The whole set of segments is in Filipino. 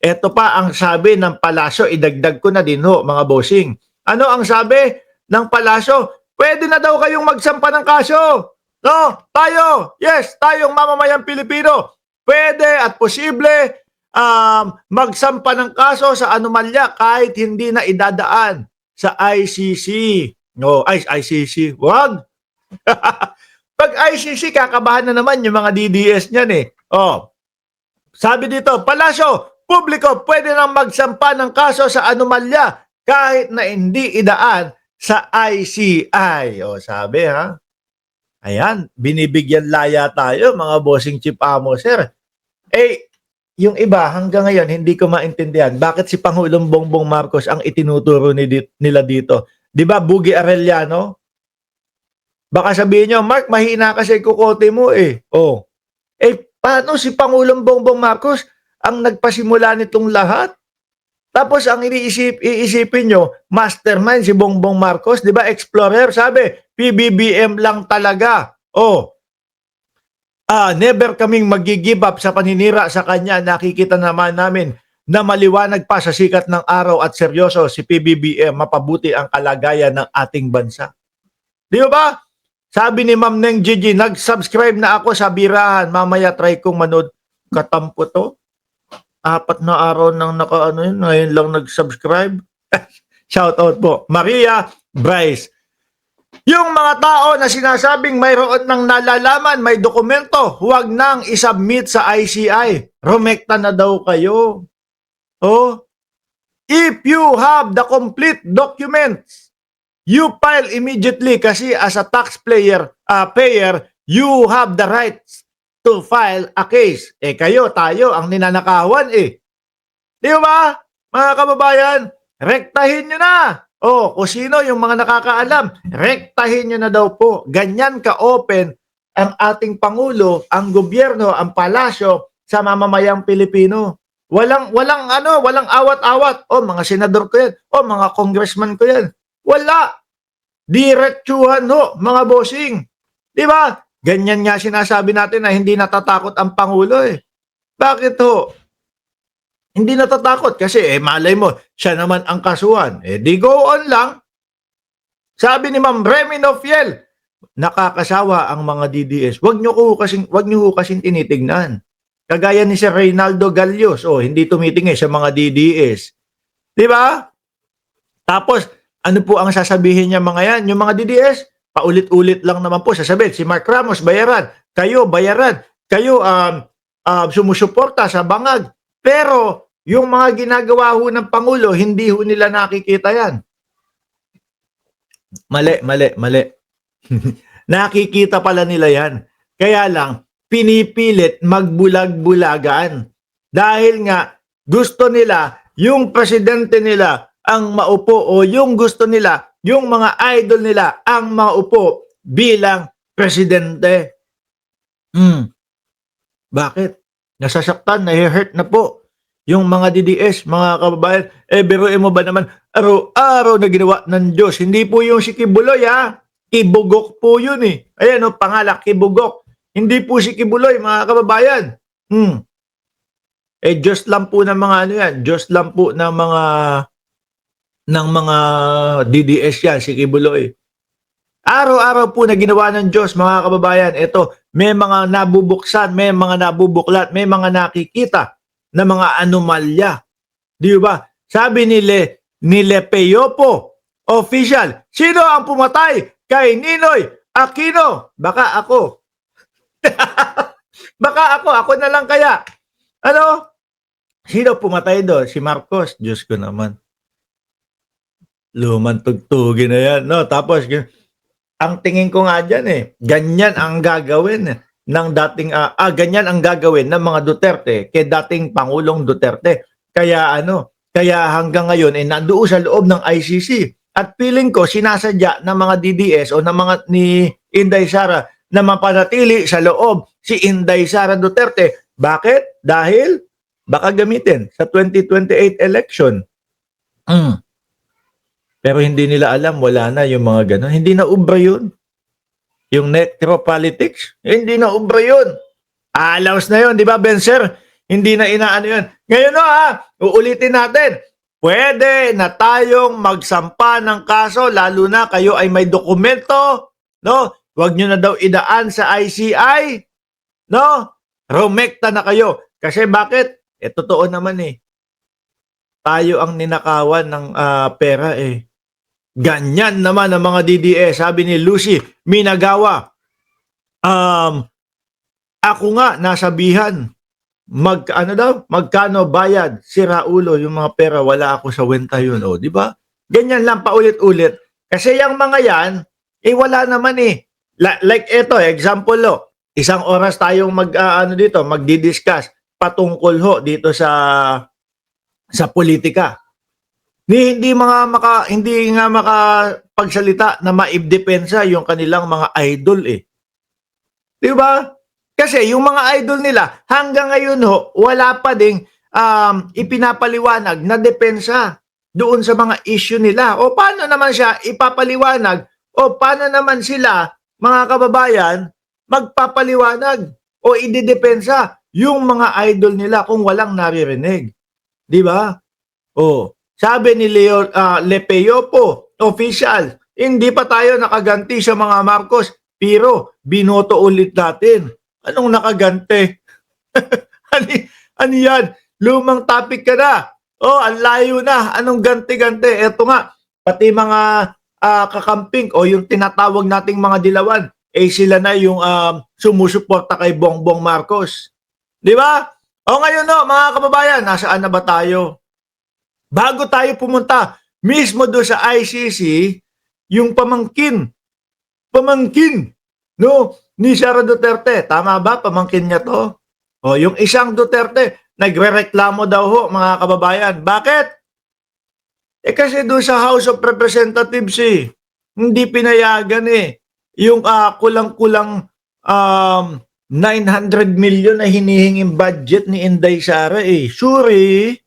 Ito pa ang sabi ng palasyo, idagdag ko na din ho, mga bossing. Ano ang sabi ng palasyo? Pwede na daw kayong magsampa ng kaso. No? Tayo, yes, tayong mamamayang Pilipino. Pwede at posible magsampa ng kaso sa anomalya kahit hindi na idadaan sa ICC. No, ICC, wag. Pag ICC, kakabahan na naman yung mga DDS niyan eh. Oh, sabi dito, palasyo, publiko, pwede nang magsampa ng kaso sa anomalya kahit na hindi idaan sa ICI. O sabi ha. Ayan, binibigyan laya tayo mga bossing chief amo, sir. Eh, yung iba hanggang ngayon hindi ko maintindihan bakit si Pangulong Bongbong Marcos ang itinuturo nila dito. 'Di ba Bugi Arellano? Baka sabihin nyo, Mark, mahina kasi kukote mo eh. Oh. Eh, paano si Pangulong Bongbong Marcos ang nagpasimula nitong lahat? Tapos ang iisipin nyo, mastermind si Bongbong Marcos, di ba? Explorer, sabi, PBBM lang talaga. Oh, never kaming mag-give up sa paninira sa kanya. Nakikita naman namin na maliwanag pa sa sikat ng araw at seryoso si PBBM, mapabuti ang kalagayan ng ating bansa. Di ba? Sabi ni Ma'am Neng Gigi, nag-subscribe na ako sa Birahan. Mamaya try kong manood. Katampo to. 4 na araw nang nakaano yun, ngayon lang nag-subscribe. Shout out po. Maria Bryce. Yung mga tao na sinasabing mayroon ng nalalaman, may dokumento, huwag nang isubmit sa ICI. Rumekta na daw kayo. Oh, if you have the complete documents, you file immediately kasi as a taxpayer, payer, you have the rights to file a case. Eh kayo, tayo, ang ninanakawan eh. Di ba, mga kababayan? Rektahin nyo na. O, kung sino yung mga nakakaalam, rektahin nyo na daw po. Ganyan ka-open ang ating Pangulo, ang gobyerno, ang palasyo sa mamamayang Pilipino. Walang awat-awat. O, mga senador ko yan. O, mga congressman ko yan. Wala. Diretsuhan ho, mga bossing. Di ba? Ganyan nga sinasabi natin na hindi natatakot ang Pangulo eh. Bakit ho? Hindi natatakot kasi malay mo, siya naman ang kasuhan. Di go on lang. Sabi ni Ma'am Remy Nofiel, nakakasawa ang mga DDS. Wag niyo kasing tinitingnan. Kagaya ni Sir Reynaldo Gallos, hindi tumitingin sa mga DDS. Di ba? Tapos, ano po ang sasabihin niya mga yan? Yung mga DDS, paulit-ulit lang naman po sasabihin, si Mark Ramos, bayaran. Kayo, bayaran. Kayo, sumusuporta sa bangag. Pero, yung mga ginagawa ho ng Pangulo, hindi ho nila nakikita yan. Mali. Nakikita pala nila yan. Kaya lang, pinipilit magbulag-bulagan. Dahil nga, gusto nila, yung presidente nila ang maupo o yung gusto nila, yung mga idol nila ang maupo bilang presidente. Bakit? Nasasaktan, nahi-hurt na po yung mga DDS, mga kababayan. Biruin mo ba naman, araw-araw na ginawa ng Diyos. Hindi po yung si Kibuloy ha. Kibugok po yun eh. Ayan o, pangalak, Kibugok. Hindi po si Kibuloy, mga kababayan. Diyos lang po ng mga ano yan. Diyos lang po ng mga DDS yan, si Kibuloy. Araw-araw po na ginawa ng Diyos, mga kababayan. Ito, may mga nabubuksan, may mga nabubuklat, may mga nakikita na mga anomalya. Di ba? Sabi ni Lepeyopo, official, sino ang pumatay kay Ninoy Aquino? Baka ako. Baka ako na lang kaya. Ano? Sino pumatay doon? Si Marcos. Diyos ko naman. Lumang tugtugin na yan. No? Tapos, ang tingin ko nga dyan ganyan ang gagawin ng dating, ganyan ang gagawin ng mga Duterte kay dating Pangulong Duterte. Kaya hanggang ngayon nandoon sa loob ng ICC. At feeling ko sinasadya ng mga DDS o ng mga ni Inday Sara na mapanatili sa loob si Inday Sara Duterte. Bakit? Dahil baka gamitin sa 2028 election. Pero hindi nila alam, wala na yung mga gano'n. Hindi na ubra yun. Yung necropolitics, hindi na ubra yun. Alaws na yun, di ba, Benser? Hindi na inaano yun. Ngayon no uulitin natin. Pwede na tayong magsampa ng kaso lalo na kayo ay may dokumento, no? Huwag nyo na daw idaan sa ICI, no? Rumekta na kayo. Kasi bakit? Totoo naman tayo ang ninakawan ng pera Ganyan naman ang mga DDS. Sabi ni Lucy Minagawa, ako nga nasabihan, magkano bayad, si Raulo, yung mga pera, wala ako sa wenta yun. Di ba? Ganyan lang, paulit-ulit. Kasi yung mga yan, wala naman like ito, example isang oras tayong magdi-discuss patungkol dito sa politika. Hindi nga makapagsalita na maibdepensa yung kanilang mga idol Di ba? Kasi yung mga idol nila hanggang ngayon wala pa ding ipinapaliwanag na depensa doon sa mga issue nila. O paano naman siya ipapaliwanag? O paano naman sila, mga kababayan, magpapaliwanag o idedepensa yung mga idol nila kung walang naririnig? Di ba? Sabi ni Lepeyopo, official, hindi pa tayo nakaganti sa mga Marcos, pero binoto ulit natin. Anong nakagante? ano yan? Lumang topic ka na. Ang layo na. Anong gante-gante? Eto nga, pati mga kakamping o yung tinatawag nating mga dilawan, sila na yung sumusuporta kay Bongbong Marcos. Di ba? Ngayon mga kababayan, nasaan na ba tayo? Bago tayo pumunta mismo doon sa ICC, yung pamangkin, ni Sara Duterte. Tama ba? Pamangkin niya to? Yung isang Duterte, nagrereklamo daw mga kababayan. Bakit? Kasi doon sa House of Representatives hindi pinayagan yung kulang-kulang 900 million na hinihinging budget ni Inday Sara Sorry.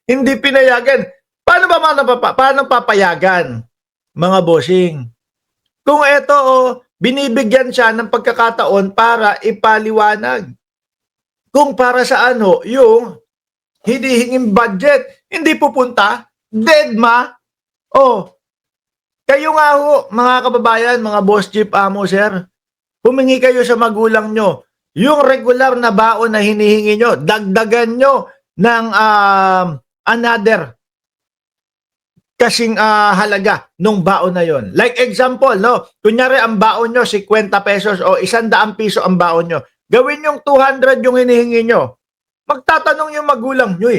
Hindi pinayagan. Paano papayagan, mga bossing? Kung ito binibigyan siya ng pagkakataon para ipaliwanag. Kung para sa yung hinihinging budget, hindi pupunta, deadma. Kayo nga mga kababayan, mga boss chief amo sir, humingi kayo sa magulang nyo. Yung regular na baon na hinihingi nyo, dagdagan nyo ng another kasing halaga nung baon na yon. Like example, kunyari ang baon nyo 50 pesos o 100 piso ang baon nyo. Gawin yung 200 yung hinihingi nyo. Magtatanong yung magulang nyo